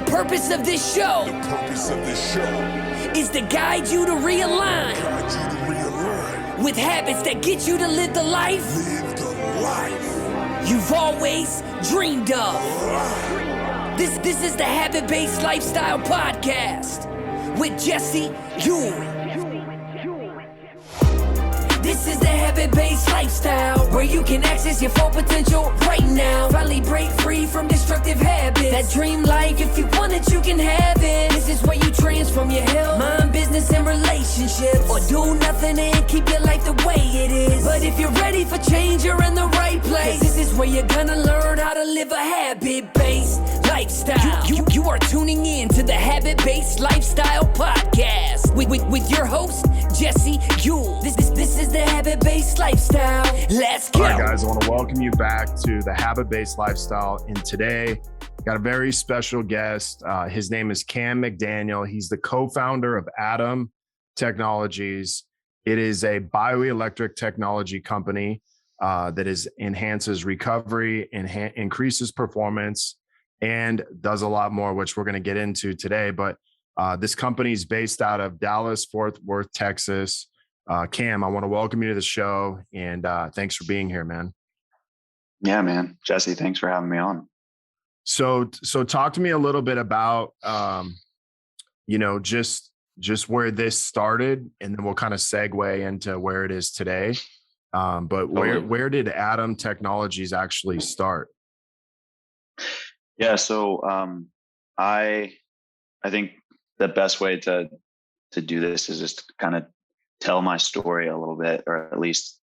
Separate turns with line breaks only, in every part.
The purpose of this show is to guide you to realign with habits that get you to live the life you've always dreamed of. This is the Habit-Based Lifestyle Podcast with Jesse Ewing. This is the Habit-Based Lifestyle, where you can access your full potential right now. Finally break free from destructive habits. That dream life, if you want it, you can have it. This is where you transform your health, mind, business, and relationships. Or do nothing and keep your life the way it is. But if you're ready for change, you're in the right place. This is where you're gonna learn how to live a habit-based lifestyle. You are tuning in to the Habit-Based Lifestyle Podcast with your host, Jesse Ewing. This is the Habit-Based Lifestyle. Let's go.
All right, guys, I want to welcome you back to the Habit-Based Lifestyle. And today, got a very special guest. His name is Cam McDaniel. He's the co-founder of Atom Technologies. It is a bioelectric technology company that enhances recovery, increases performance, and does a lot more, which we're going to get into today. But this company is based out of Dallas, Fort Worth, Texas. Cam, I want to welcome you to the show, and thanks for being here, man.
Yeah, man. Jesse, thanks for having me on.
So talk to me a little bit about, just where this started, and then we'll kind of segue into where it is today. But where did Atom Technologies actually start?
Yeah, so I think the best way to do this is just to kind of tell my story a little bit, or at least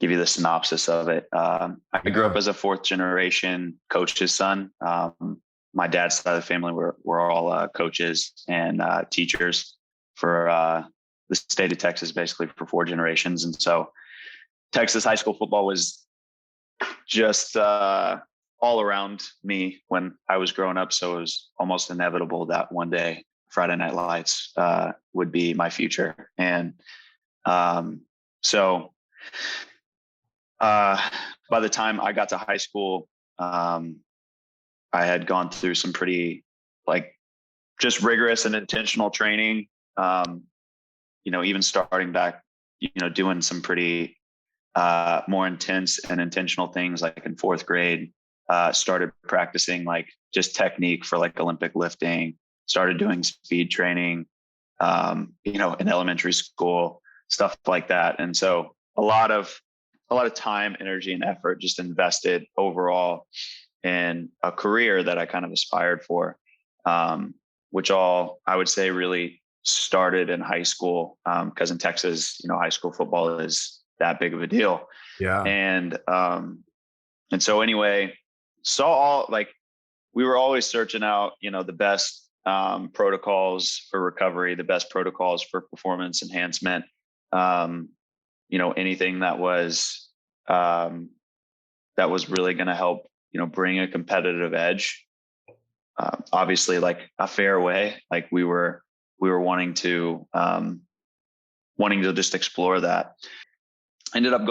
give you the synopsis of it. I grew up as a fourth generation coach's son. My dad's side of the family we're all coaches and teachers for the state of Texas, basically for 4 generations. And so Texas high school football was just all around me when I was growing up. So it was almost inevitable that one day Friday Night Lights would be my future. And so by the time I got to high school, I had gone through some pretty just rigorous and intentional training. Even starting back, doing some pretty more intense and intentional things, like in 4th grade, started practicing just technique for Olympic lifting, started doing speed training, in elementary school, stuff like that. And so a lot of time, energy, and effort just invested overall in a career that I kind of aspired for, which all I would say really started in high school, because in Texas, high school football is that big of a deal.
Yeah.
And so anyway, we were always searching out, the best protocols for recovery, the best protocols for performance enhancement, anything that was really going to help, bring a competitive edge. Obviously, a fair way. We were wanting to just explore that. Ended up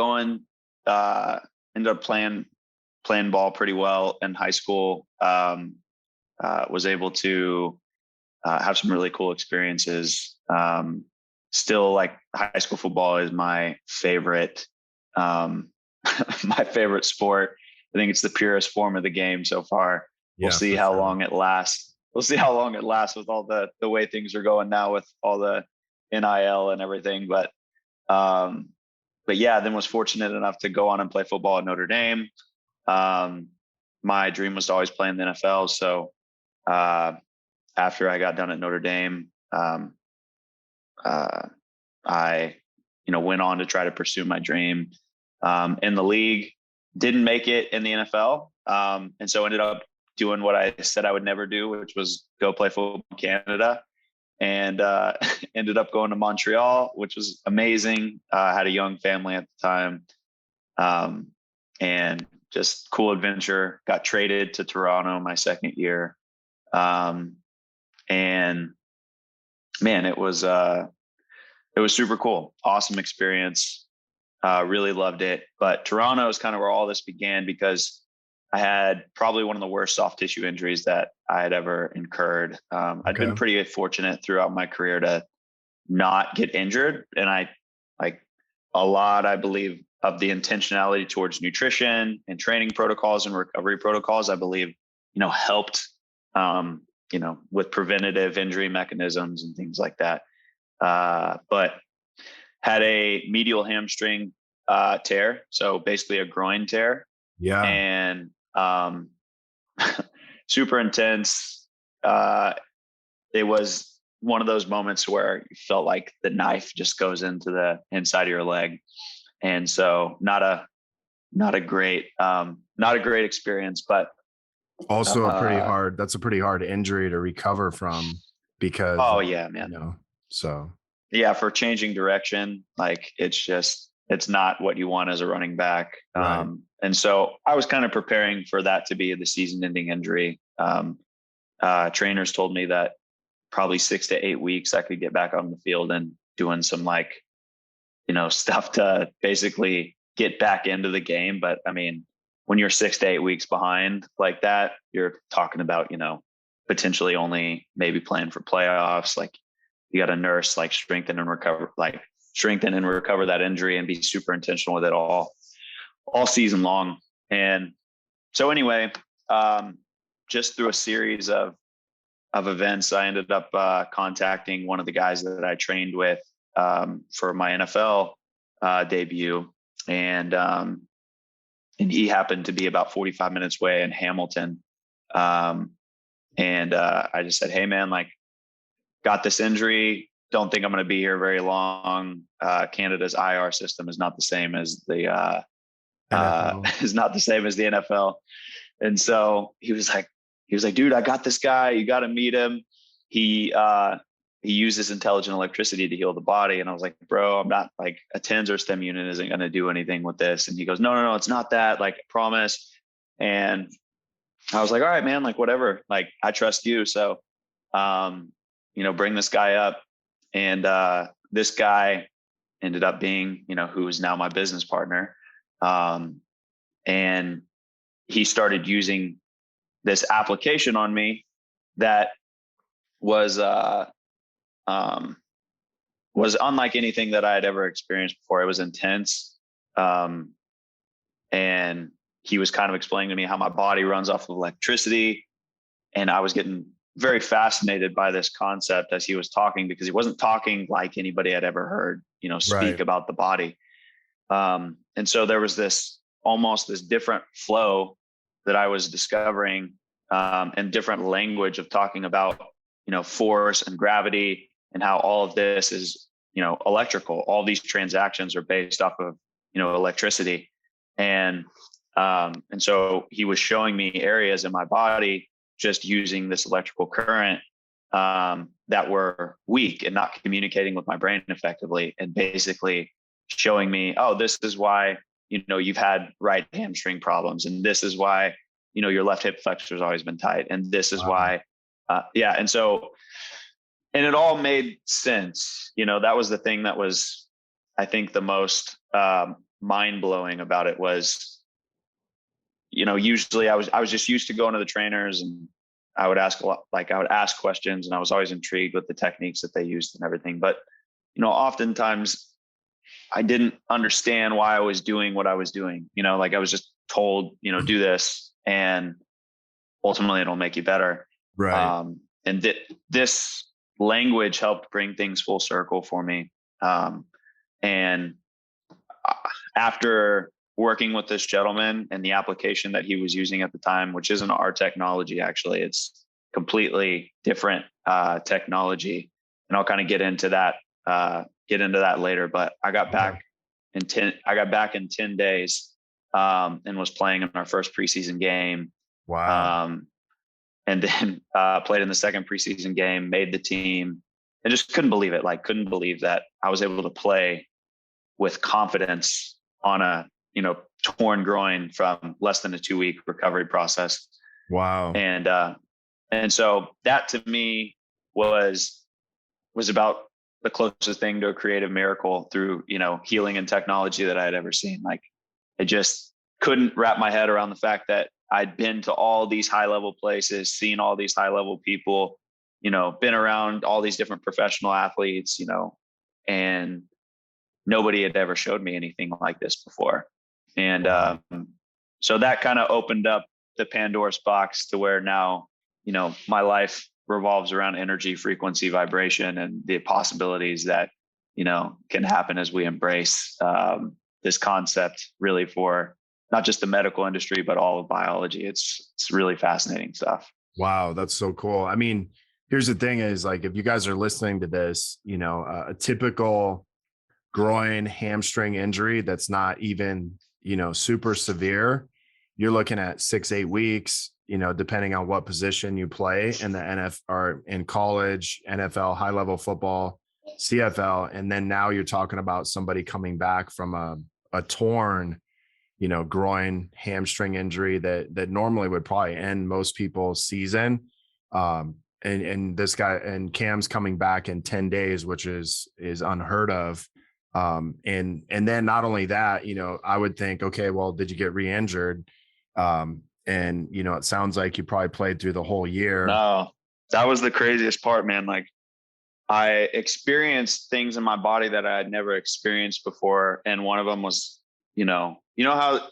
playing ball pretty well in high school. Was able to have some really cool experiences. Still, high school football is my favorite, my favorite sport. I think it's the purest form of the game so far. We'll see how long it lasts. We'll see how long it lasts with all the way things are going now with all the NIL and everything. But yeah, then was fortunate enough to go on and play football at Notre Dame. My dream was to always play in the NFL. So after I got done at Notre Dame, I went on to try to pursue my dream in the league. Didn't make it in the NFL, and so ended up doing what I said I would never do, which was go play football in Canada. And ended up going to Montreal, which was amazing. I had a young family at the time, and just cool adventure. Got traded to Toronto my second year, and man, it was super cool. Awesome experience. Really loved it. But Toronto is kind of where all this began, because I had probably one of the worst soft tissue injuries that I had ever incurred. I'd been pretty fortunate throughout my career to not get injured. And I like a lot, I believe, of the intentionality towards nutrition and training protocols and recovery protocols, I believe, helped, with preventative injury mechanisms and things like that. But had a medial hamstring tear. So basically a groin tear.
Yeah.
And super intense. It was one of those moments where you felt like the knife just goes into the inside of your leg. And so not a great experience, but
also that's a pretty hard injury to recover from because,
yeah, man.
So
yeah, for changing direction, like it's not what you want as a running back.
Right.
And so I was kind of preparing for that to be the season ending injury. Trainers told me that probably 6 to 8 weeks I could get back on the field and doing some stuff to basically get back into the game. But I mean, when you're 6 to 8 weeks behind like that, you're talking about, potentially only maybe playing for playoffs. Like you got to nurse, like strengthen and recover that injury and be super intentional with it all season long. And so anyway, just through a series of events, I ended up contacting one of the guys that I trained with for my NFL debut, and he happened to be about 45 minutes away in Hamilton. And I just said, "Hey, man, like, got this injury. Don't think I'm going to be here very long. Canada's IR system is not the same as the NFL." And so he was like, "Dude, I got this guy. You got to meet him. He uses intelligent electricity to heal the body." And I was like, "Bro, I'm not like a TENS or STEM unit isn't going to do anything with this." And he goes, No, it's not that. Like, I promise. And I was like, "All right, man, like whatever, like I trust you." So, bring this guy up. And this guy ended up being, who is now my business partner. And he started using this application on me that was unlike anything that I had ever experienced before. It was intense. And he was kind of explaining to me how my body runs off of electricity. And I was getting very fascinated by this concept as he was talking, because he wasn't talking like anybody had ever heard, speak about the body. And so there was this different flow that I was discovering, and different language of talking about, force and gravity, and how all of this is, electrical. All these transactions are based off of, electricity. And so he was showing me areas in my body just using this electrical current that were weak and not communicating with my brain effectively, and basically showing me, oh, this is why, you've had right hamstring problems, and this is why, your left hip flexor has always been tight, and this is why, and so, and it all made sense. That was the thing that was, I think, the most mind-blowing about it was, usually I was just used to going to the trainers, and I would ask questions, and I was always intrigued with the techniques that they used and everything. But, oftentimes I didn't understand why I was doing what I was doing. Like I was just told, do this, and ultimately it'll make you better.
Right.
And this language helped bring things full circle for me. And after working with this gentleman and the application that he was using at the time, which isn't our technology, actually, it's completely different technology. And I'll kind of get into that later, but I got back in 10 days, and was playing in our first preseason game.
Wow.
And then played in the second preseason game, made the team, and just couldn't believe it. Like, couldn't believe that I was able to play with confidence on a, torn groin from less than a 2-week recovery process.
Wow.
And so that to me was about the closest thing to a creative miracle through, healing and technology that I had ever seen. Like, I just couldn't wrap my head around the fact that I'd been to all these high level places, seen all these high level people, been around all these different professional athletes, and nobody had ever showed me anything like this before. And so that kind of opened up the Pandora's box to where now, my life revolves around energy, frequency, vibration, and the possibilities that, can happen as we embrace this concept really for not just the medical industry, but all of biology. It's really fascinating stuff.
Wow. That's so cool. I mean, here's the thing is like, if you guys are listening to this, a typical groin hamstring injury that's not even, super severe, you're looking at 6-8 weeks, depending on what position you play in the NFL or in college, NFL, high level football, CFL. And then now you're talking about somebody coming back from a torn, groin hamstring injury that normally would probably end most people's season. And this guy and Cam's coming back in 10 days, which is unheard of. And then not only that, I would think, okay, well, did you get re-injured? And it sounds like you probably played through the whole year.
No, that was the craziest part, man. Like I experienced things in my body that I had never experienced before. And one of them was, how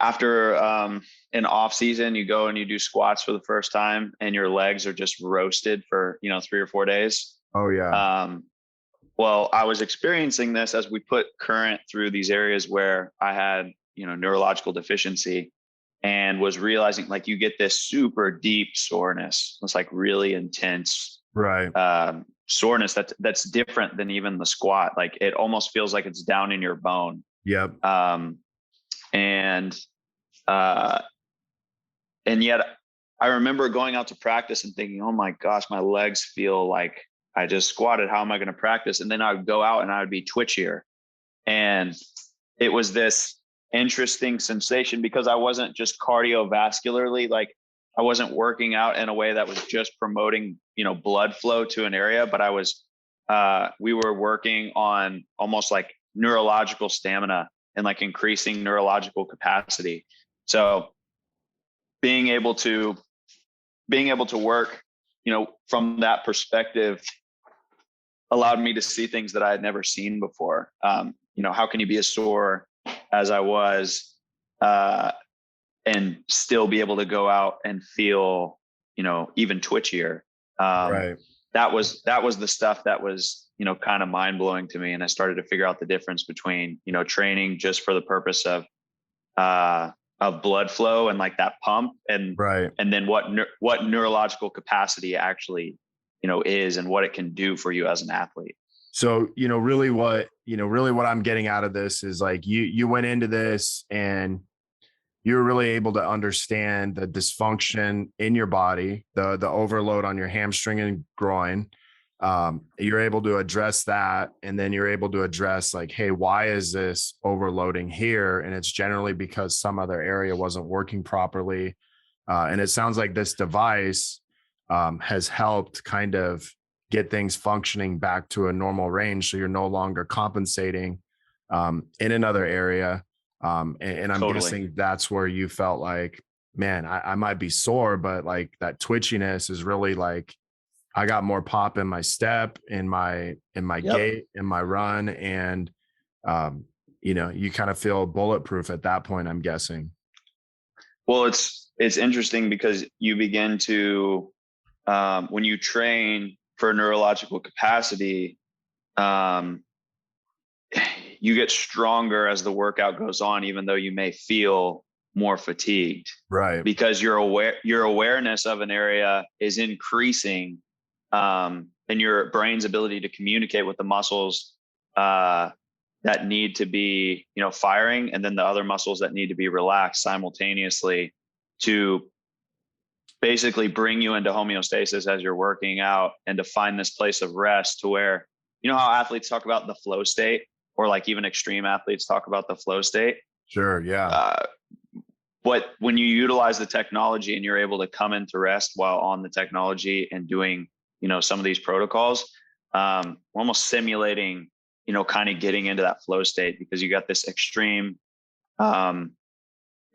after an off season, you go and you do squats for the first time and your legs are just roasted for, 3 or 4 days.
Oh yeah.
Well, I was experiencing this as we put current through these areas where I had, neurological deficiency, and was realizing like you get this super deep soreness. It's like really intense,
right?
Soreness that's different than even the squat. Like it almost feels like it's down in your bone.
Yep.
And yet I remember going out to practice and thinking, oh my gosh, my legs feel like I just squatted. How am I going to practice? And then I would go out and I would be twitchier. And it was this interesting sensation because I wasn't just cardiovascularly, like I wasn't working out in a way that was just promoting, blood flow to an area, but we were working on almost like neurological stamina and like increasing neurological capacity. So being able to work, from that perspective allowed me to see things that I had never seen before. How can you be as sore as I was, and still be able to go out and feel, even twitchier.
Right.
That was the stuff that was, kind of mind blowing to me. And I started to figure out the difference between, training just for the purpose of blood flow and like that pump and,
right.
And then what neurological capacity actually, is and what it can do for you as an athlete.
So, really what I'm getting out of this is like you went into this and you were really able to understand the dysfunction in your body, the overload on your hamstring and groin. You're able to address that. And then you're able to address like, hey, why is this overloading here? And it's generally because some other area wasn't working properly. And it sounds like this device has helped kind of get things functioning back to a normal range. So you're no longer compensating in another area. And I'm
Totally.
guessing that's where you felt like, man, I might be sore, but like that twitchiness is really like, I got more pop in my step, in my yep. gait, in my run. And, you kind of feel bulletproof at that point, I'm guessing.
Well, it's interesting because you begin to, when you train for neurological capacity, you get stronger as the workout goes on, even though you may feel more fatigued,
right?
Because your awareness of an area is increasing, and your brain's ability to communicate with the muscles that need to be, firing, and then the other muscles that need to be relaxed simultaneously to basically bring you into homeostasis as you're working out, and to find this place of rest to where, how athletes talk about the flow state, or like even extreme athletes talk about the flow state.
Sure. Yeah.
But when you utilize the technology and you're able to come into rest while on the technology and doing, some of these protocols, we're almost simulating, kind of getting into that flow state, because you got this extreme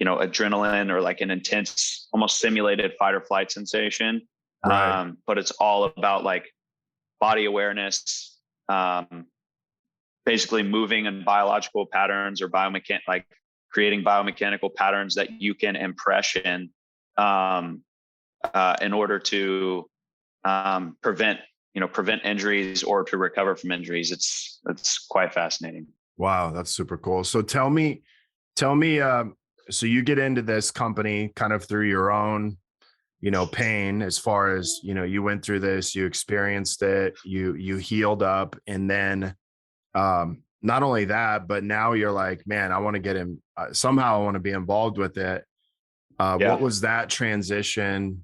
adrenaline or like an intense, almost simulated fight or flight sensation.
Right.
But it's all about like body awareness, basically moving in biological patterns or like creating biomechanical patterns that you can impression in order to prevent injuries or to recover from injuries. It's quite fascinating.
Wow, that's super cool. So tell me, so you get into this company kind of through your own, pain, as far as, you went through this, you experienced it, you healed up, and then not only that, but now you're like, man, I want to get him somehow. I want to be involved with it. What was that transition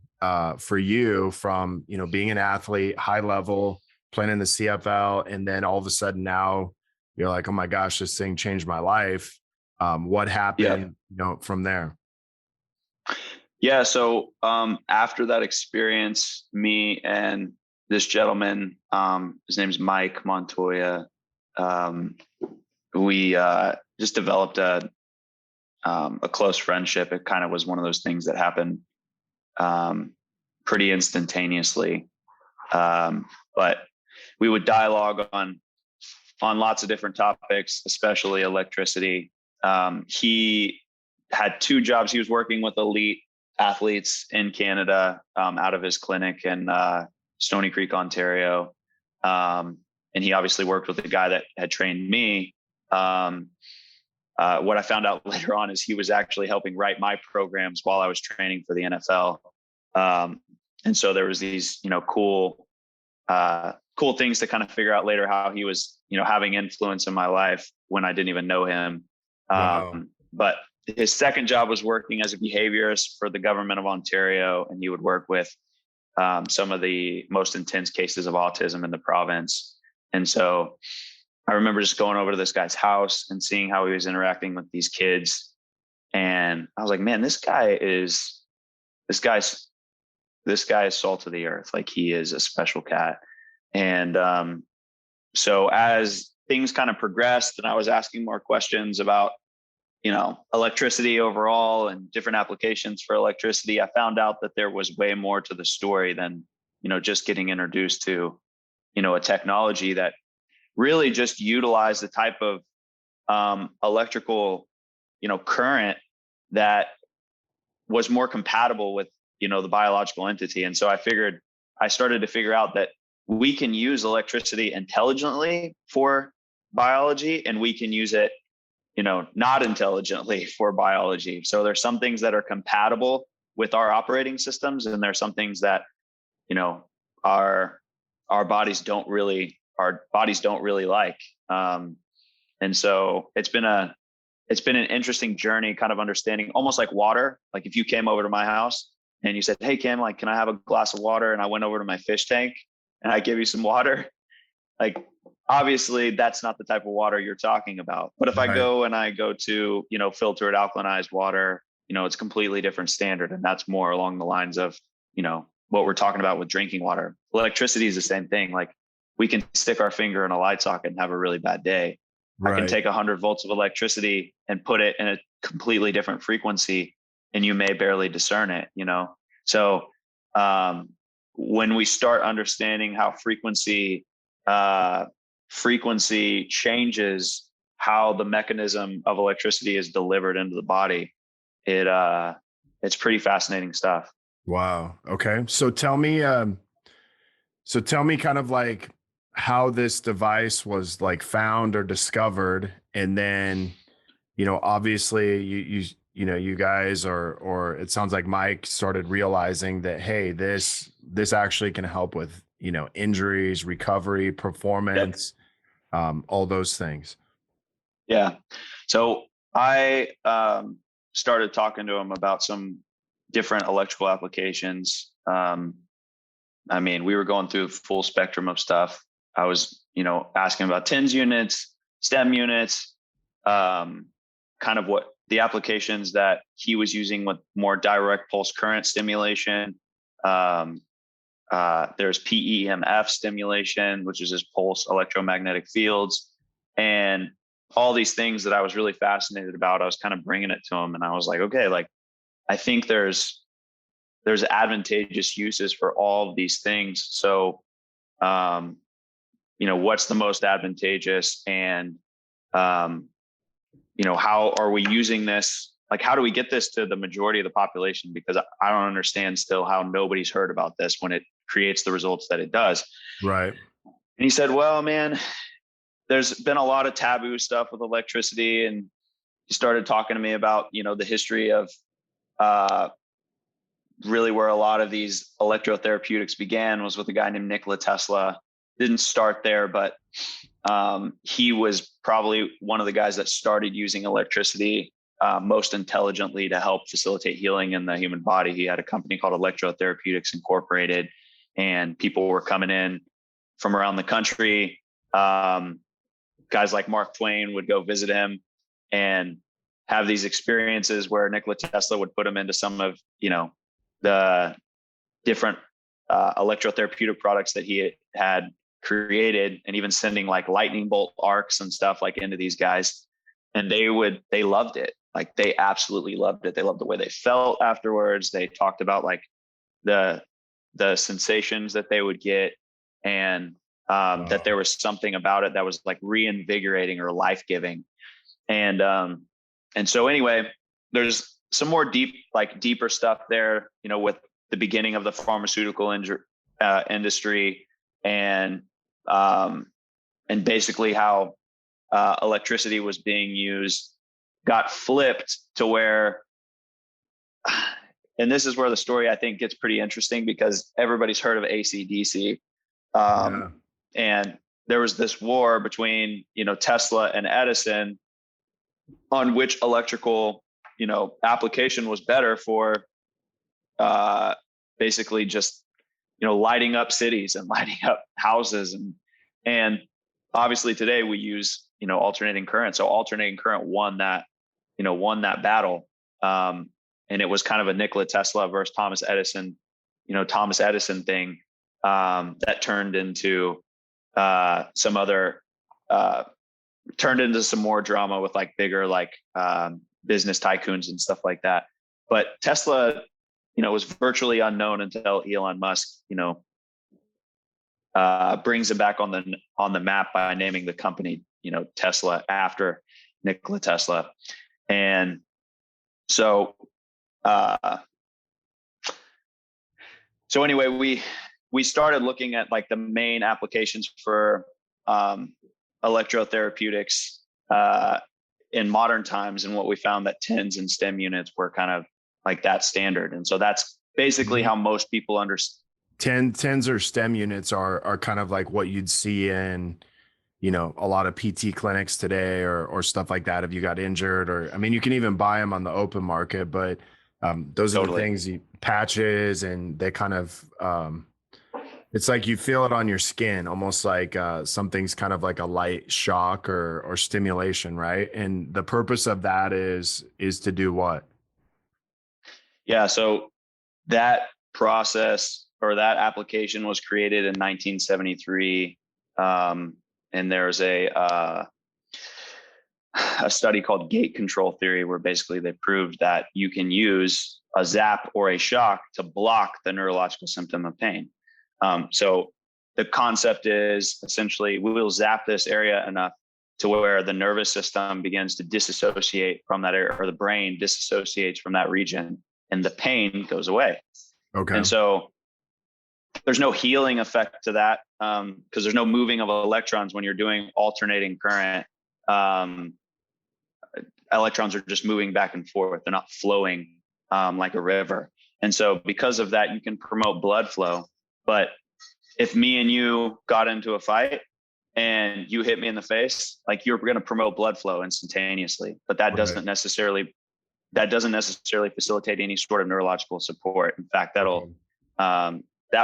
for you from, being an athlete, high level, playing in the CFL, and then all of a sudden now you're like, oh my gosh, this thing changed my life. What happened, from there?
Yeah. So after that experience, me and this gentleman, his name's Mike Montoya, we just developed a close friendship. It kind of was one of those things that happened pretty instantaneously. But we would dialogue on lots of different topics, especially electricity. He had two jobs. He was working with elite athletes in Canada out of his clinic in Stony Creek, Ontario. And he obviously worked with the guy that had trained me. What I found out later on is he was actually helping write my programs while I was training for the NFL. And so there was these, cool things to kind of figure out later, how he was, having influence in my life when I didn't even know him.
Wow.
But his second job was working as a behaviorist for the government of Ontario, and he would work with some of the most intense cases of autism in the province. And so I remember just going over to this guy's house and seeing how he was interacting with these kids. And I was like, man, this guy is salt of the earth. Like, he is a special cat. And so as things kind of progressed and I was asking more questions about, electricity overall and different applications for electricity, I found out that there was way more to the story than, just getting introduced to, a technology that really just utilized the type of electrical, current that was more compatible with, the biological entity. And so I started to figure out that we can use electricity intelligently for biology, and we can use it, not intelligently for biology. So there's some things that are compatible with our operating systems, and there's some things that, our bodies don't really like. And so it's been an interesting journey, kind of understanding, almost like water. Like, if you came over to my house and you said, hey, Cam, like, can I have a glass of water? And I went over to my fish tank and I give you some water. Like, obviously that's not the type of water you're talking about. But if I go to, filtered alkalinized water, it's a completely different standard. And that's more along the lines of, what we're talking about with drinking water. Electricity is the same thing. Like, we can stick our finger in a light socket and have a really bad day. Right. I can take 100 volts of electricity and put it in a completely different frequency, and you may barely discern it, So when we start understanding how frequency changes how the mechanism of electricity is delivered into the body, it's pretty fascinating stuff.
Wow. Okay. So tell me kind of like how this device was like found or discovered. And then, obviously you guys or it sounds like Mike started realizing that, hey, this actually can help with, injuries, recovery, performance, all those things.
Yeah. So I started talking to him about some different electrical applications. I mean, we were going through a full spectrum of stuff. I was, asking about TENS units, STEM units, kind of what the applications that he was using with more direct pulse current stimulation. There's PEMF stimulation, which is just pulse electromagnetic fields. And all these things that I was really fascinated about, I was kind of bringing it to him, and I was like, okay, like, I think there's advantageous uses for all of these things. So, what's the most advantageous, and, how are we using this? Like, how do we get this to the majority of the population? Because I don't understand still how nobody's heard about this when it creates the results that it does.
Right.
And he said, well, man, there's been a lot of taboo stuff with electricity. And he started talking to me about, the history of really where a lot of these electrotherapeutics began was with a guy named Nikola Tesla. Didn't start there, but he was probably one of the guys that started using electricity most intelligently to help facilitate healing in the human body. He had a company called Electrotherapeutics Incorporated, and people were coming in from around the country. Guys like Mark Twain would go visit him and have these experiences where Nikola Tesla would put him into some of, the different electrotherapeutic products that he had created, and even sending like lightning bolt arcs and stuff like into these guys. And they loved it. Like, they absolutely loved it. They loved the way they felt afterwards. They talked about like the sensations that they would get, and that there was something about it that was like reinvigorating or life-giving. And so anyway, there's some more deeper stuff there, with the beginning of the pharmaceutical industry, and basically how electricity was being used got flipped to where, and this is where the story I think gets pretty interesting, because everybody's heard of AC/DC. And there was this war between, Tesla and Edison on which electrical, application was better for basically just, lighting up cities and lighting up houses. And obviously today we use, alternating current. So alternating current won that battle. And it was kind of a Nikola Tesla versus Thomas Edison thing that turned into turned into some more drama with like bigger, like business tycoons and stuff like that. But Tesla, was virtually unknown until Elon Musk, brings it back on the map by naming the company, Tesla, after Nikola Tesla. And so anyway, we started looking at like the main applications for electrotherapeutics in modern times, and what we found that TENS and STEM units were kind of like that standard. And so that's basically how most people understand.
TENS or STEM units are kind of like what you'd see in, a lot of PT clinics today, or stuff like that. If you got injured, or, I mean, you can even buy them on the open market, but those are the things, patches, and they kind of, it's like you feel it on your skin, almost like something's kind of like a light shock or stimulation, right? And the purpose of that is to do what?
Yeah, so that process or that application was created in 1973, and there's a study called gate control theory, where basically they proved that you can use a zap or a shock to block the neurological symptom of pain. So the concept is essentially we will zap this area enough to where the nervous system begins to disassociate from that area, or the brain disassociates from that region, and the pain goes away.
Okay.
And so there's no healing effect to that, because there's no moving of electrons when you're doing alternating current. Electrons are just moving back and forth. They're not flowing like a river. And so because of that, you can promote blood flow. But if me and you got into a fight and you hit me in the face, like, you're going to promote blood flow instantaneously, but that doesn't necessarily facilitate any sort of neurological support. In fact, that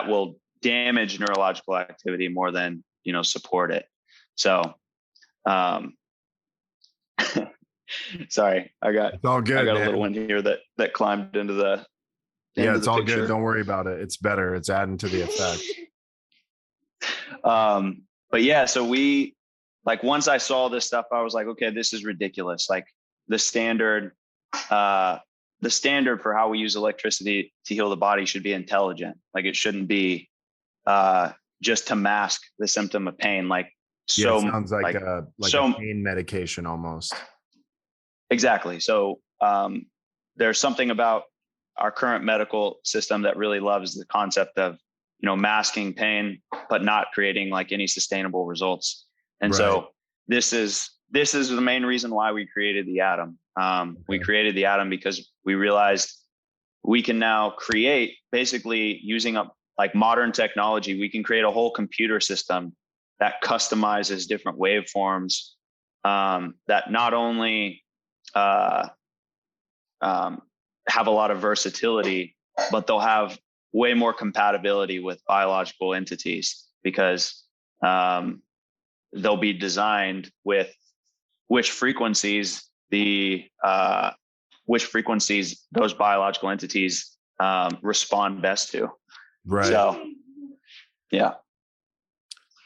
will damage neurological activity more than, support it. So, sorry,
it's all good,
I got
man.
a little one here that climbed into the.
Yeah, it's all
picture.
good. Don't worry about it. It's better. It's adding to the effect.
But yeah, so we like once I saw this stuff, I was like, okay, this is ridiculous. Like the standard for how we use electricity to heal the body should be intelligent. Like it shouldn't be just to mask the symptom of pain. Like,
Yeah,
so
it sounds like a pain medication almost.
Exactly. So there's something about our current medical system that really loves the concept of, masking pain, but not creating like any sustainable results. And so this is the main reason why we created the Atom. We created the Atom because we realized we can now create, basically using up like modern technology, we can create a whole computer system that customizes different waveforms that not only have a lot of versatility, but they'll have way more compatibility with biological entities, because they'll be designed with which frequencies those biological entities respond best to.
Right.
So, yeah.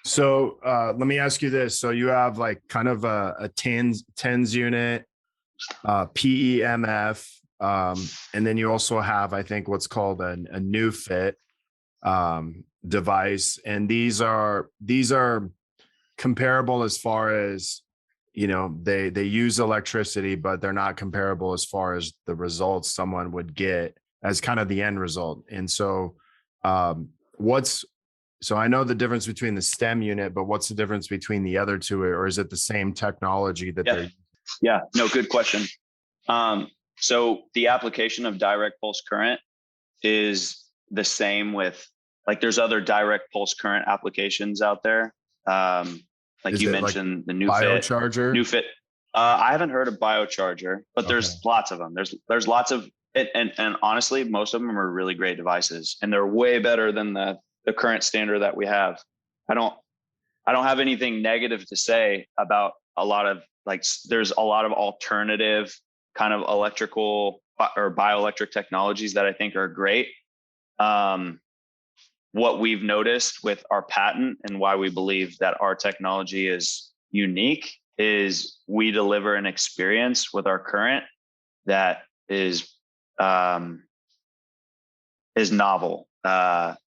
So let me ask you this. So you have like kind of a TENS unit, PEMF, and then you also have, I think, what's called a new fit device. And these are comparable as far as, they use electricity, but they're not comparable as far as the results someone would get as kind of the end result. And so so I know the difference between the STEM unit, but what's the difference between the other two, or is it the same technology that they're using?
Yeah, no, good question. So the application of direct pulse current is the same with, like, there's other direct pulse current applications out there. Like you mentioned, like the new fit. I haven't heard of biocharger, but there's lots of them. There's lots of it, and honestly, most of them are really great devices, and they're way better than the current standard that we have. I don't have anything negative to say about a lot of, like, there's a lot of alternative kind of electrical or bioelectric technologies that I think are great. What we've noticed with our patent and why we believe that our technology is unique is we deliver an experience with our current that is novel.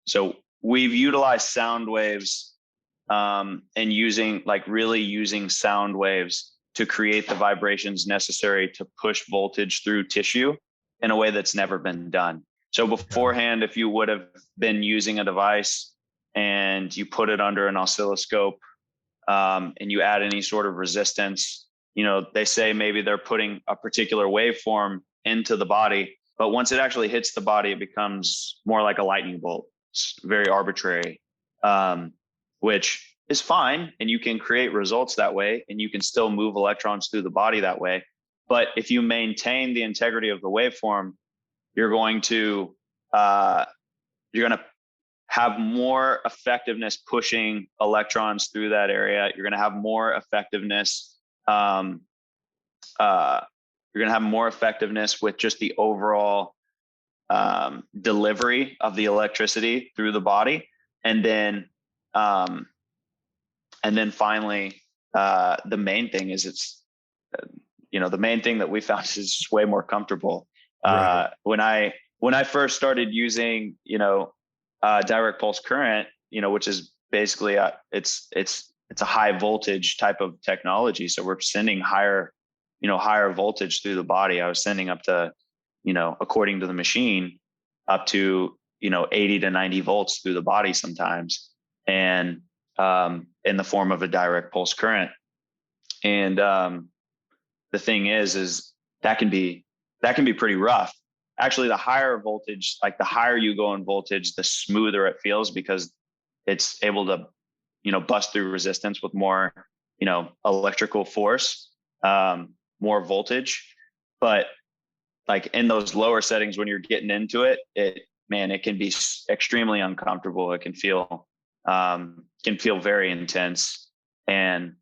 So we've utilized sound waves and really using sound waves to create the vibrations necessary to push voltage through tissue in a way that's never been done. So beforehand, if you would have been using a device and you put it under an oscilloscope and you add any sort of resistance, they say maybe they're putting a particular waveform into the body, but once it actually hits the body, it becomes more like a lightning bolt. It's very arbitrary, which is fine. And you can create results that way, and you can still move electrons through the body that way. But if you maintain the integrity of the waveform, you're going to have more effectiveness pushing electrons through that area. You're going to have more effectiveness. You're going to have more effectiveness with just the overall delivery of the electricity through the body. And then finally, the main thing is the main thing that we found is just way more comfortable. Right. When I first started using, direct pulse current, which is basically it's a high voltage type of technology. So we're sending higher voltage through the body. I was sending up to, according to the machine, up to, 80 to 90 volts through the body sometimes, and in the form of a direct pulse current. And the thing is that can be pretty rough. Actually, the higher voltage, like the higher you go in voltage, the smoother it feels, because it's able to, bust through resistance with more, electrical force, more voltage. But like in those lower settings, when you're getting into it, it can be extremely uncomfortable. It can feel very intense. And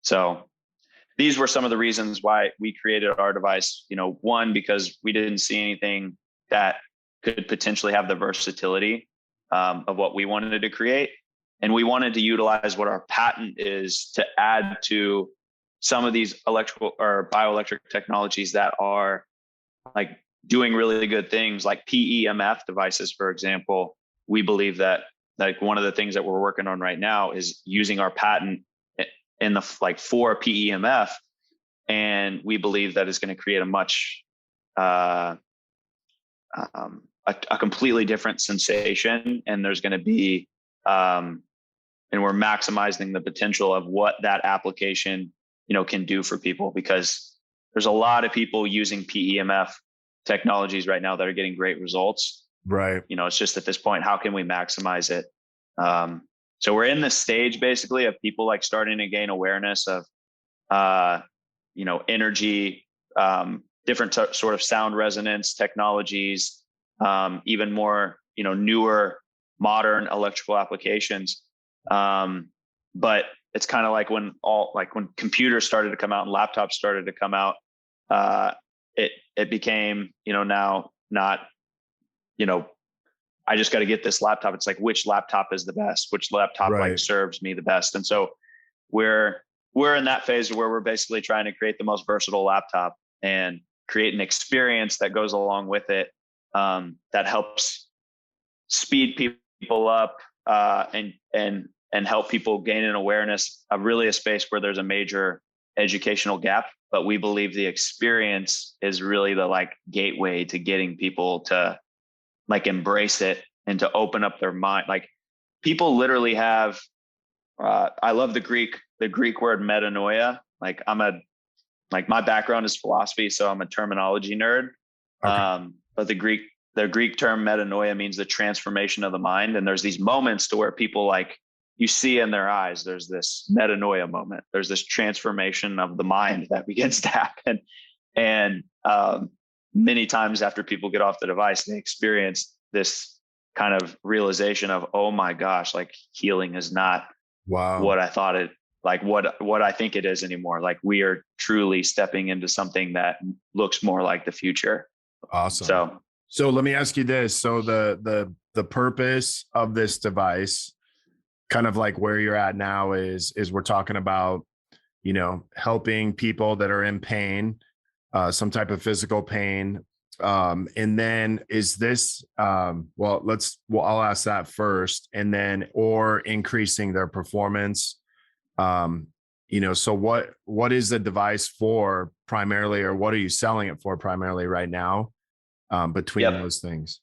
so these were some of the reasons why we created our device. One, because we didn't see anything that could potentially have the versatility of what we wanted to create. And we wanted to utilize what our patent is to add to some of these electrical or bioelectric technologies that are like doing really good things, like PEMF devices, for example. We believe that like one of the things that we're working on right now is using our patent in the like for PEMF. And we believe that it's going to create a much, a completely different sensation. And there's going to be, and we're maximizing the potential of what that application, can do for people, because there's a lot of people using PEMF technologies right now that are getting great results.
Right.
It's just at this point, how can we maximize it? So we're in this stage basically of people like starting to gain awareness of, energy, different sort of sound resonance technologies, even more, newer modern electrical applications. But it's kind of like when computers started to come out and laptops started to come out, it became, now not, I just got to get this laptop. It's like, which laptop is the best, which laptop like serves me the best. And so we're in that phase where we're basically trying to create the most versatile laptop and create an experience that goes along with it, that helps speed people up, and help people gain an awareness of really a space where there's a major educational gap. But we believe the experience is really the like gateway to getting people to like embrace it and to open up their mind. Like people literally have, I love the Greek word metanoia. Like my background is philosophy, so I'm a terminology nerd. Okay. But the Greek term metanoia means the transformation of the mind. And there's these moments to where people like, you see in their eyes, there's this metanoia moment. There's this transformation of the mind that begins to happen. And many times after people get off the device, they experience this kind of realization of, oh my gosh, like healing is not what I thought it, like what I think it is anymore. Like we are truly stepping into something that looks more like the future.
Awesome. So let me ask you this. So the purpose of this device, kind of like where you're at now, is we're talking about, helping people that are in pain, some type of physical pain. And then is this, I'll ask that first, and then, or increasing their performance. So what is the device for primarily, or what are you selling it for primarily right now, between those things?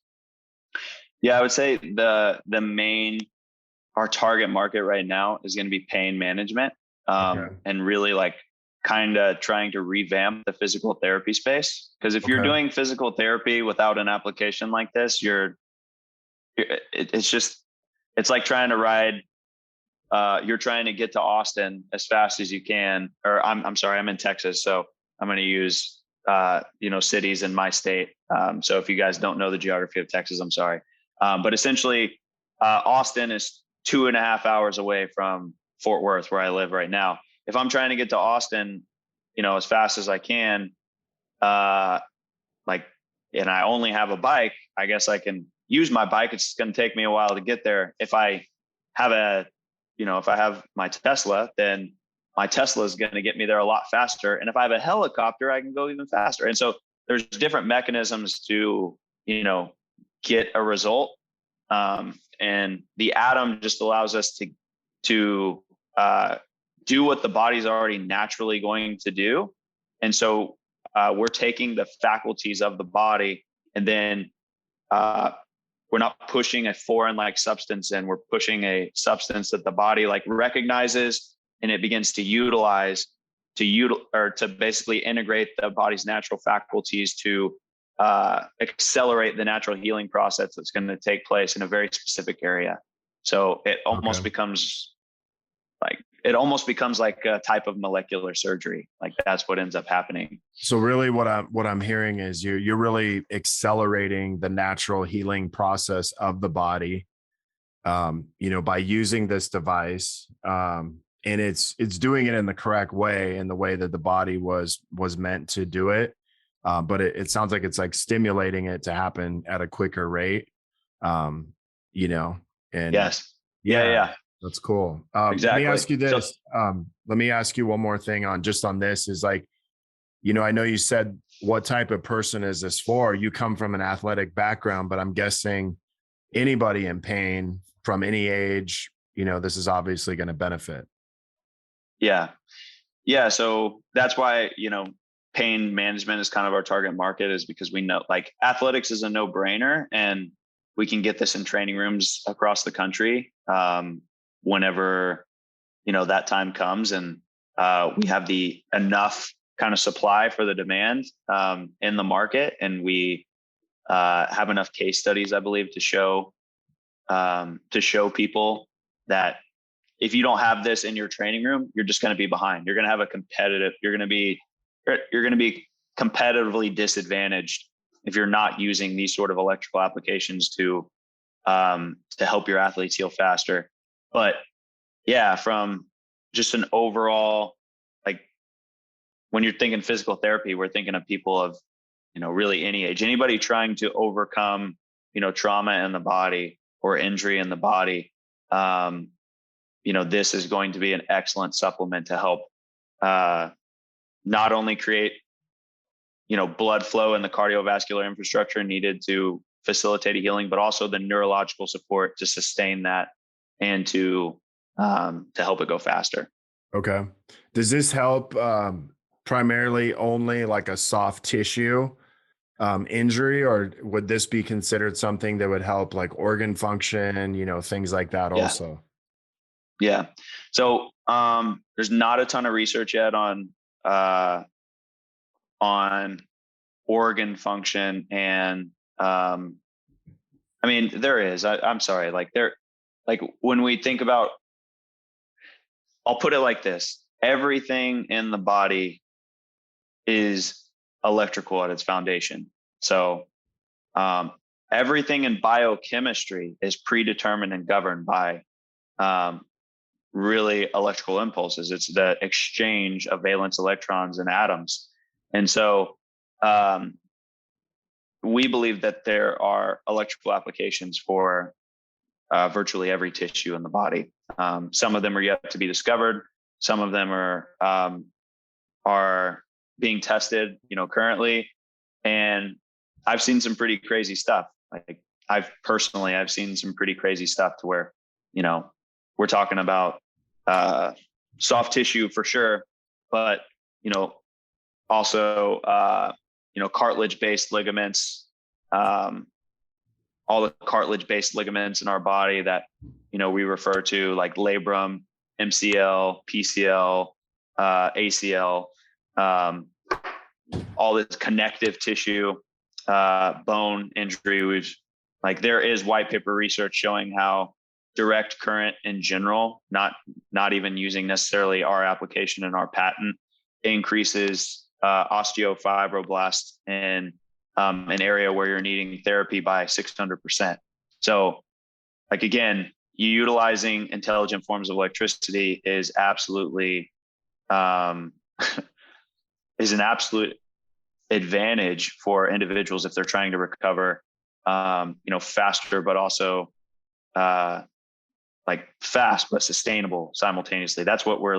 Yeah, I would say our target market right now is going to be pain management, and really like kind of trying to revamp the physical therapy space. Because if you're doing physical therapy without an application like this, it's like trying to ride, you're trying to get to Austin as fast as you can, or I'm sorry, I'm in Texas. So I'm going to use, cities in my state. So if you guys don't know the geography of Texas, I'm sorry. But essentially, Austin is 2.5 hours away from Fort Worth, where I live right now. If I'm trying to get to Austin, as fast as I can, and I only have a bike, I guess I can use my bike. It's going to take me a while to get there. If I have my Tesla, then my Tesla is going to get me there a lot faster. And if I have a helicopter, I can go even faster. And so there's different mechanisms to, get a result. And the Atom just allows us to do what the body's already naturally going to do. And so we're taking the faculties of the body, and then we're not pushing a foreign like substance in, we're pushing a substance that the body like recognizes, and it begins to utilize to basically integrate the body's natural faculties to accelerate the natural healing process that's going to take place in a very specific area. So it almost becomes like a type of molecular surgery. Like that's what ends up happening.
So really what I'm hearing is you're really accelerating the natural healing process of the body, by using this device. And it's doing it in the correct way, in the way that the body was meant to do it. But it sounds like it's like stimulating it to happen at a quicker rate, and
yes. Yeah.
That's cool.
Exactly.
Let me ask you
So,
this. Let me ask you one more thing on this is like, I know you said what type of person is this for? You come from an athletic background, but I'm guessing anybody in pain from any age, this is obviously going to benefit.
yeah. Yeah. So that's why, pain management is kind of our target market, is because we know like athletics is a no brainer, and we can get this in training rooms across the country whenever, that time comes. And we have the enough kind of supply for the demand in the market. And we have enough case studies, I believe, to show people that if you don't have this in your training room, you're just going to be behind. You're going to have you're going to be competitively disadvantaged if you're not using these sort of electrical applications to help your athletes heal faster. But yeah, from just an overall, like when you're thinking physical therapy, we're thinking of people of, really any age, anybody trying to overcome, trauma in the body or injury in the body. This is going to be an excellent supplement to help not only create, blood flow in the cardiovascular infrastructure needed to facilitate a healing, but also the neurological support to sustain that and to help it go faster.
Okay. Does this help primarily only like a soft tissue injury, or would this be considered something that would help like organ function, things like that also?
Yeah. So there's not a ton of research yet on organ function, and there is. I'm sorry. When we think about, I'll put it like this: everything in the body is electrical at its foundation. So everything in biochemistry is predetermined and governed by really electrical impulses. It's the exchange of valence electrons and atoms. And so we believe that there are electrical applications for virtually every tissue in the body. Some of them are yet to be discovered. Some of them are being tested, currently. And I've seen some pretty crazy stuff. Like I've seen some pretty crazy stuff to where, we're talking about soft tissue for sure, but, also, cartilage-based ligaments, all the cartilage-based ligaments in our body that, we refer to like labrum, MCL, PCL, ACL, all this connective tissue, bone injury. There is white paper research showing how direct current in general, not even using necessarily our application and our patent, increases osteofibroblast in an area where you're needing therapy by 600%. So again, utilizing intelligent forms of electricity is absolutely is an absolute advantage for individuals if they're trying to recover faster, but also fast but sustainable simultaneously. That's what we're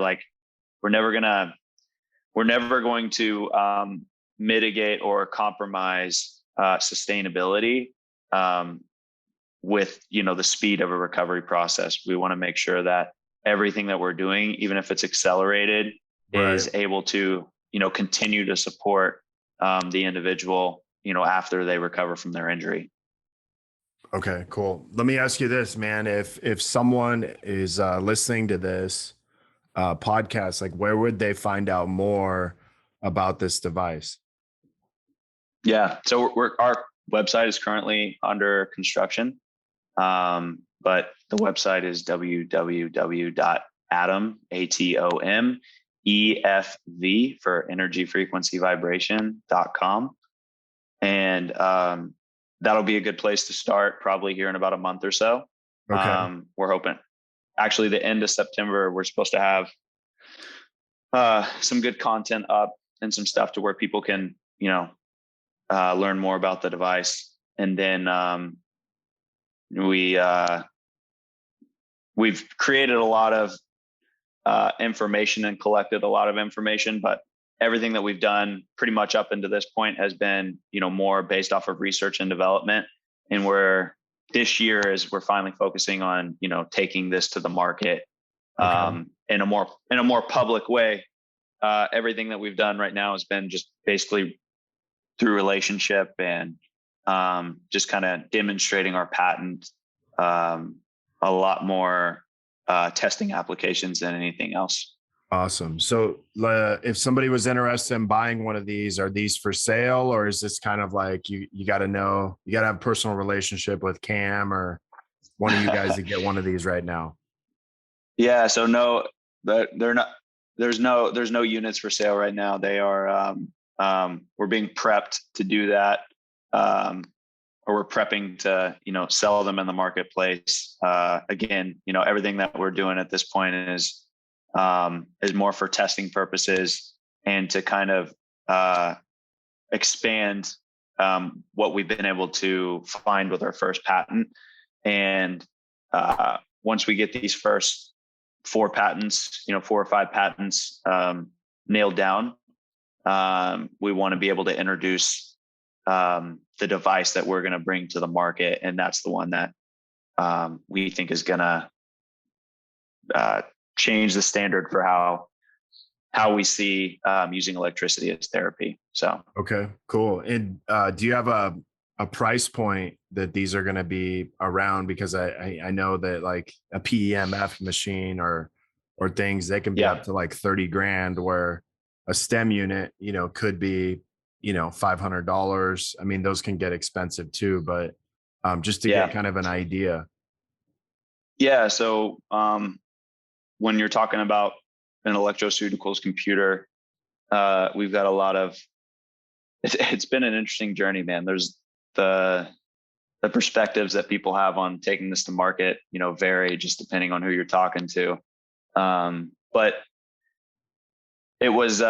never going to mitigate or compromise sustainability with the speed of a recovery process. We want to make sure that everything that we're doing, even if it's accelerated, is able to continue to support the individual after they recover from their injury.
Okay, cool. Let me ask you this, man. If someone is listening to this podcast, where would they find out more about this device?
Yeah, so our website is currently under construction, but the website is www.atomefv for energy frequency vibration.com, and that'll be a good place to start, probably here in about a month or so. Okay. We're hoping, actually, the end of September, we're supposed to have some good content up and some stuff to where people can, learn more about the device. And then we we've created a lot of information and collected a lot of information, but everything that we've done pretty much up into this point has been, more based off of research and development. And this year is we're finally focusing on, taking this to the market in a more public way. Everything that we've done right now has been just basically through relationship and just kind of demonstrating our patent, a lot more testing applications than anything else.
Awesome. So if somebody was interested in buying one of these, are these for sale, or is this kind of like you got to have a personal relationship with Cam or one of you guys to get one of these right now?
Yeah. So no, they're not, there's no units for sale right now. They are, we're being prepped to do that. Or we're prepping to, sell them in the marketplace. Again, everything that we're doing at this point is more for testing purposes and to kind of expand what we've been able to find with our first patent. And once we get these first 4 patents, 4 or 5 patents nailed down, we want to be able to introduce the device that we're going to bring to the market. And that's the one that we think is going to change the standard for how we see using electricity as therapy. So,
okay, cool. And do you have a price point that these are going to be around? Because I know that like a PEMF machine or things, they can be up to like 30 grand, where a STEM unit, could be, $500. I mean, those can get expensive too, but just to get kind of an idea.
Yeah. So when you're talking about an electroceuticals computer, we've got a lot of, it's been an interesting journey, man. There's the perspectives that people have on taking this to market, vary just depending on who you're talking to. But it was,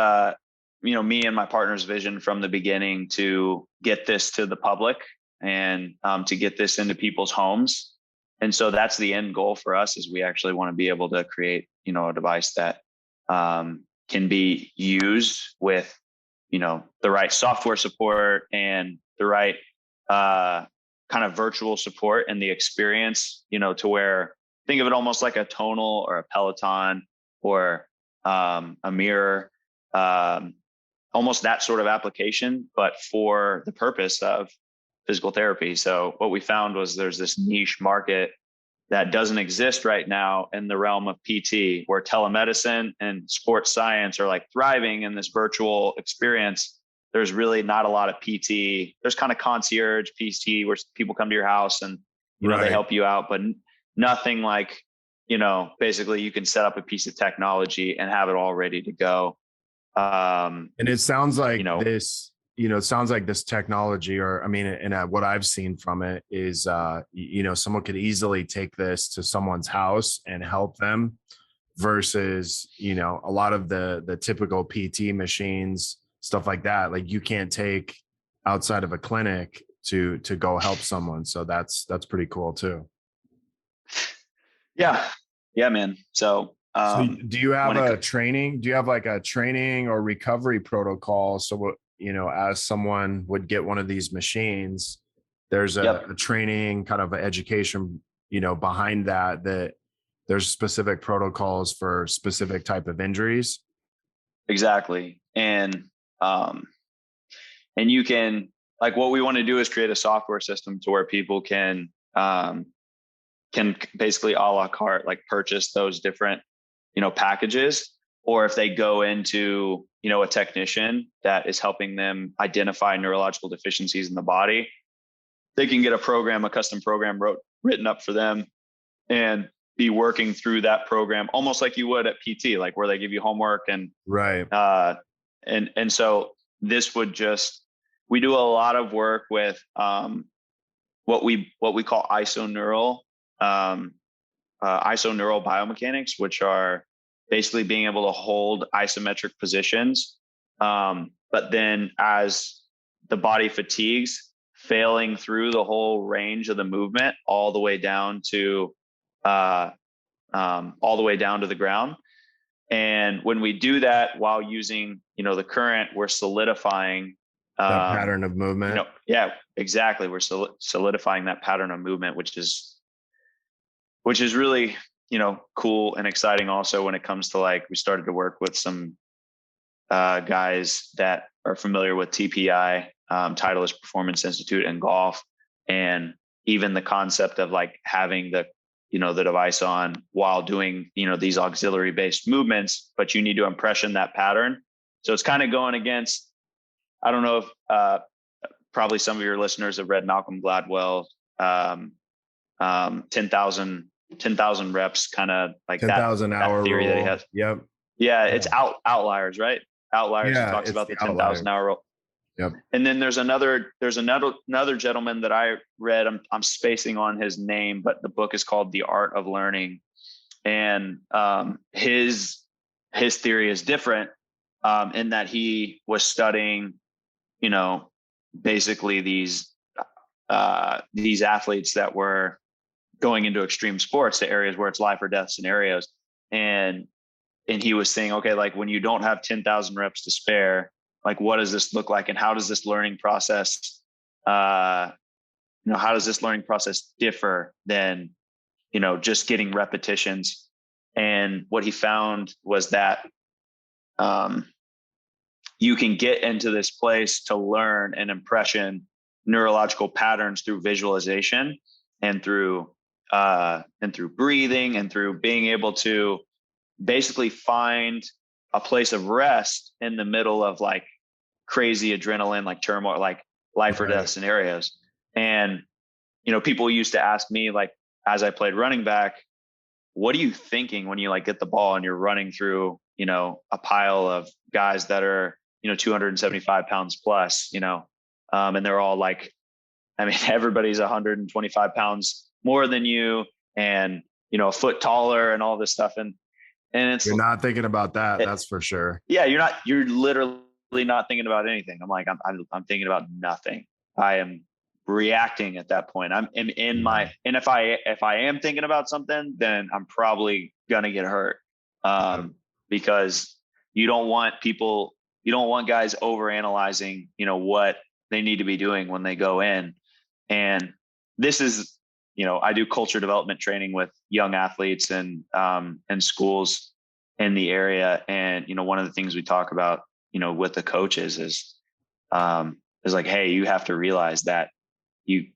me and my partner's vision from the beginning to get this to the public and to get this into people's homes. And so that's the end goal for us, is we actually want to be able to create, a device that can be used with, the right software support and the right kind of virtual support and the experience, to where, think of it almost like a tonal or a Peloton or a mirror, almost that sort of application, but for the purpose of physical therapy. So what we found was there's this niche market that doesn't exist right now in the realm of PT, where telemedicine and sports science are like thriving in this virtual experience. There's really not a lot of PT. There's kind of concierge PT where people come to your house and, they help you out, but nothing like, basically you can set up a piece of technology and have it all ready to go.
And it sounds like this, it sounds like this technology, or, I mean, and what I've seen from it is, someone could easily take this to someone's house and help them versus, a lot of the typical PT machines, stuff like that. Like you can't take outside of a clinic to go help someone. So that's pretty cool too.
Yeah, man. So
do you have a training? Do you have like a training or recovery protocol? So, as someone would get one of these machines, there's a training kind of education, behind that there's specific protocols for specific type of injuries.
Exactly. And you can, like, what we want to do is create a software system to where people can basically a la carte, like purchase those different, packages, or if they go into, a technician that is helping them identify neurological deficiencies in the body, they can get a custom program written up for them and be working through that program almost like you would at PT, like where they give you homework and and so this would we do a lot of work with what we call Neural Biomechanics, which are basically being able to hold isometric positions. But then as the body fatigues, failing through the whole range of the movement all the way down to all the way down to the ground. And when we do that while using, the current, we're solidifying
that pattern of movement.
Yeah, exactly. We're solidifying that pattern of movement, which is really, cool and exciting. Also, when it comes to we started to work with some guys that are familiar with TPI, Titleist Performance Institute, and golf, and even the concept of having the device on while doing, these auxiliary based movements, but you need to impression that pattern. So it's kind of going against, I don't know if probably some of your listeners have read Malcolm Gladwell, 10,000 reps, kind of like
10,000 hour
theory
rule.
that he has.
Yep.
Yeah. It's outliers, right? Outliers. He talks about the 10,000 hour rule.
Yep.
And then there's another gentleman that I read. I'm spacing on his name, but the book is called The Art of Learning. And his theory is different in that he was studying, basically these athletes that were going into extreme sports, to areas where it's life or death scenarios. And he was saying, okay, when you don't have 10,000 reps to spare, what does this look like? And how does this learning process, how does this learning process differ than, just getting repetitions? And what he found was that you can get into this place to learn and impression neurological patterns through visualization and through breathing and through being able to basically find a place of rest in the middle of crazy adrenaline, turmoil, life or death scenarios. And, people used to ask me, as I played running back, what are you thinking when you get the ball and you're running through, a pile of guys that are, 275 pounds plus, and they're all everybody's 125 pounds more than you and, a foot taller and all this stuff. And it's,
you're not thinking about that. That's for sure.
Yeah. You're literally not thinking about anything. I'm thinking about nothing. I am reacting at that point. I'm in and if I am thinking about something, then I'm probably going to get hurt. Because you don't want guys overanalyzing, what they need to be doing when they go in. And this is, I do culture development training with young athletes and schools in the area. And, one of the things we talk about, with the coaches is hey, you have to realize that the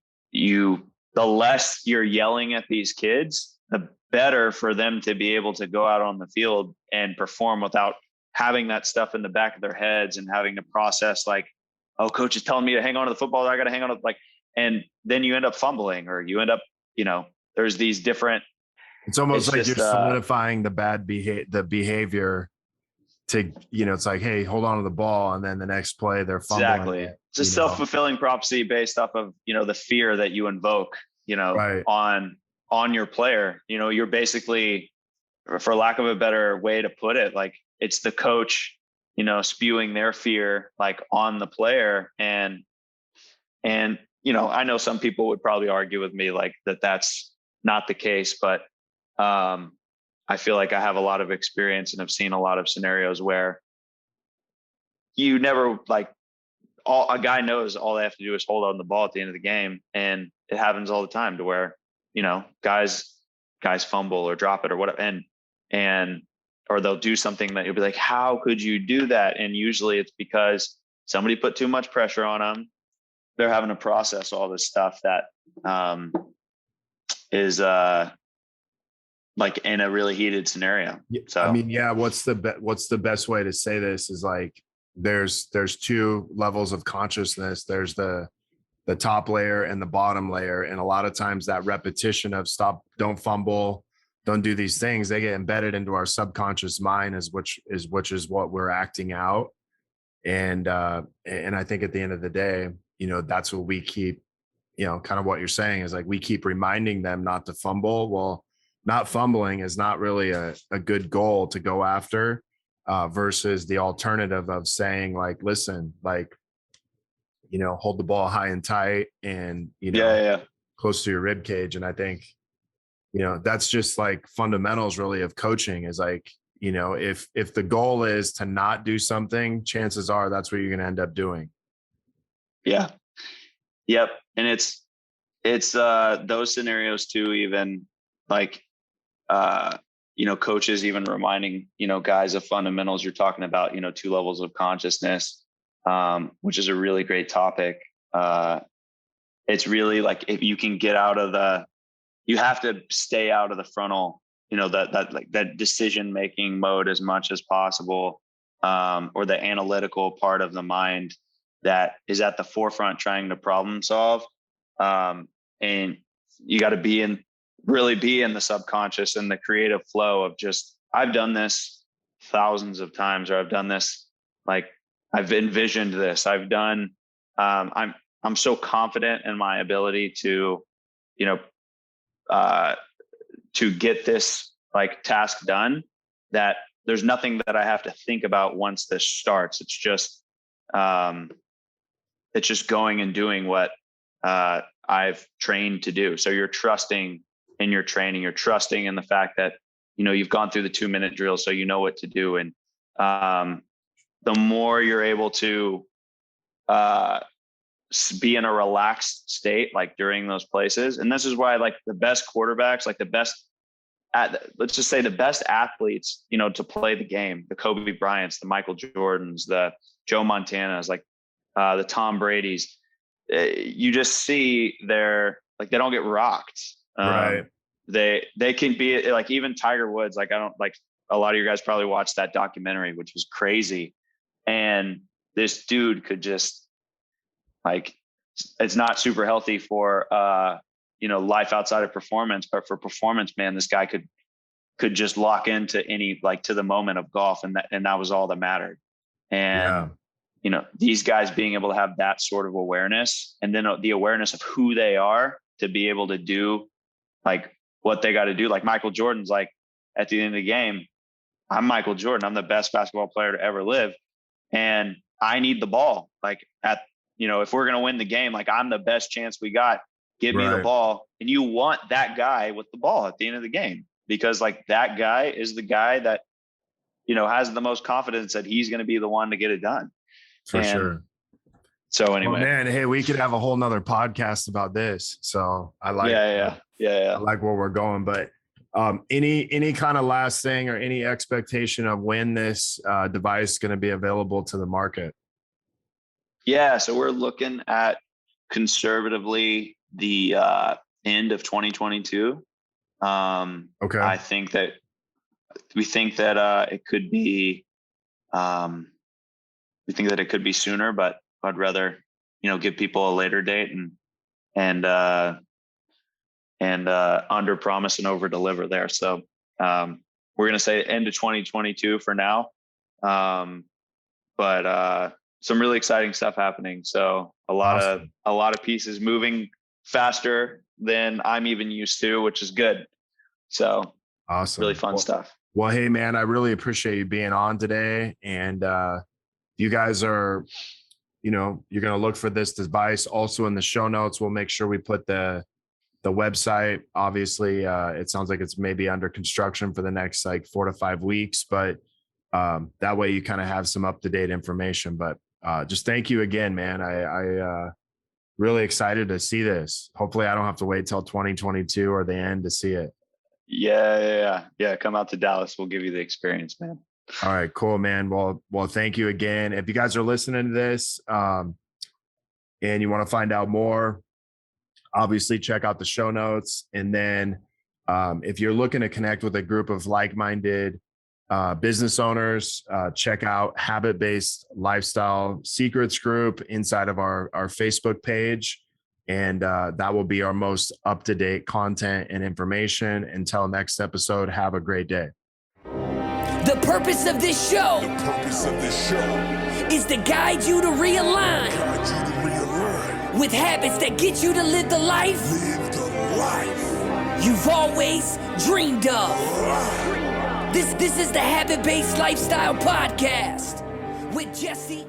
less you're yelling at these kids, the better for them to be able to go out on the field and perform without having that stuff in the back of their heads and having to process oh, coach is telling me to hang on to the football. I got to hang on to and then you end up fumbling, or you end up, there's these different.
It's almost like you're solidifying the bad behavior to, it's hey, hold on to the ball. And then the next play they're fumbling.
Exactly. It's a self-fulfilling prophecy based off of, the fear that you invoke,
right,
on your player. You're basically, for lack of a better way to put it, it's the coach, spewing their fear on the player. And I know some people would probably argue with me that's not the case, but I feel like I have a lot of experience and have seen a lot of scenarios where you never a guy knows all they have to do is hold on the ball at the end of the game. And it happens all the time to where, guys fumble or drop it or whatever. Or they'll do something that you'll be how could you do that? And usually it's because somebody put too much pressure on them. They're having to process all this stuff that is in a really heated scenario. So
what's the best way to say this is there's two levels of consciousness. There's the top layer and the bottom layer. And a lot of times that repetition of stop, don't fumble, don't do these things, they get embedded into our subconscious mind which is what we're acting out. And I think at the end of the day, that's what we keep, kind of what you're saying is we keep reminding them not to fumble. Well, not fumbling is not really a good goal to go after, versus the alternative of saying listen, hold the ball high and tight and, close to your rib cage. And I think, that's just like fundamentals really of coaching is like, if the goal is to not do something, chances are that's what you're going to end up doing.
Yeah. Yep. And it's those scenarios too, even like, coaches even reminding, guys of fundamentals. You're talking about, 2 levels of consciousness, which is a really great topic. It's really like, if you can get out of you have to stay out of the frontal, that decision-making mode as much as possible, or the analytical part of the mind that is at the forefront trying to problem solve. And you got to really be in the subconscious and the creative flow of just, I've done this thousands of times, or I've done this, like I've envisioned this, I've done, I'm so confident in my ability to, to get this like task done, that there's nothing that I have to think about once this starts. It's just going and doing what I've trained to do. So you're trusting in your training, you're trusting in the fact that, you've gone through the 2-minute drill, so you know what to do. And the more you're able to be in a relaxed state, like during those places. And this is why, like, the best quarterbacks, like let's just say the best athletes, to play the game, the Kobe Bryants, the Michael Jordans, the Joe Montanas, like the Tom Brady's, you just see they don't get rocked.
Right.
They can be like, even Tiger Woods, like, I don't, like, a lot of you guys probably watched that documentary, which was crazy. And this dude could just, like, it's not super healthy for, life outside of performance, but for performance, man, this guy could just lock into to the moment of golf. And that was all that mattered. And, these guys being able to have that sort of awareness, and then the awareness of who they are to be able to do like what they got to do. Like Michael Jordan's like, at the end of the game, I'm Michael Jordan. I'm the best basketball player to ever live. And I need the ball. Like if we're going to win the game, like, I'm the best chance we got. Give me the ball. And you want that guy with the ball at the end of the game, because like that guy is the guy that, has the most confidence that he's going to be the one to get it done.
For sure.
So anyway,
man, hey, we could have a whole nother podcast about this. So I like,
yeah.
I like where we're going, but any kind of last thing or any expectation of when this device is going to be available to the market?
Yeah. So we're looking at conservatively the end of 2022.
Okay.
I think that we think that it could be, we think that it could be sooner, but I'd rather, give people a later date and under promise and over deliver there. So we're going to say end of 2022 for now. But some really exciting stuff happening. So a lot of pieces moving faster than I'm even used to, which is good. So
awesome.
Really fun stuff.
Well, hey man, I really appreciate you being on today. And you guys are, you're going to look for this device also in the show notes. We'll make sure we put the website. Obviously, it sounds like it's maybe under construction for the next like 4 to 5 weeks, but that way you kind of have some up-to-date information. But just thank you again, man. I really excited to see this. Hopefully I don't have to wait till 2022 or the end to see it.
Yeah. Come out to Dallas. We'll give you the experience, man.
All right, cool, man. Well, thank you again. If you guys are listening to this and you want to find out more, obviously check out the show notes. And then if you're looking to connect with a group of like-minded business owners, check out Habit-Based Lifestyle Secrets group inside of our Facebook page. And that will be our most up-to-date content and information. Until next episode, have a great day.
The purpose of this show is to guide you to realign with habits that get you to live the life you've always dreamed of. This is the Habit-Based Lifestyle Podcast with Jesse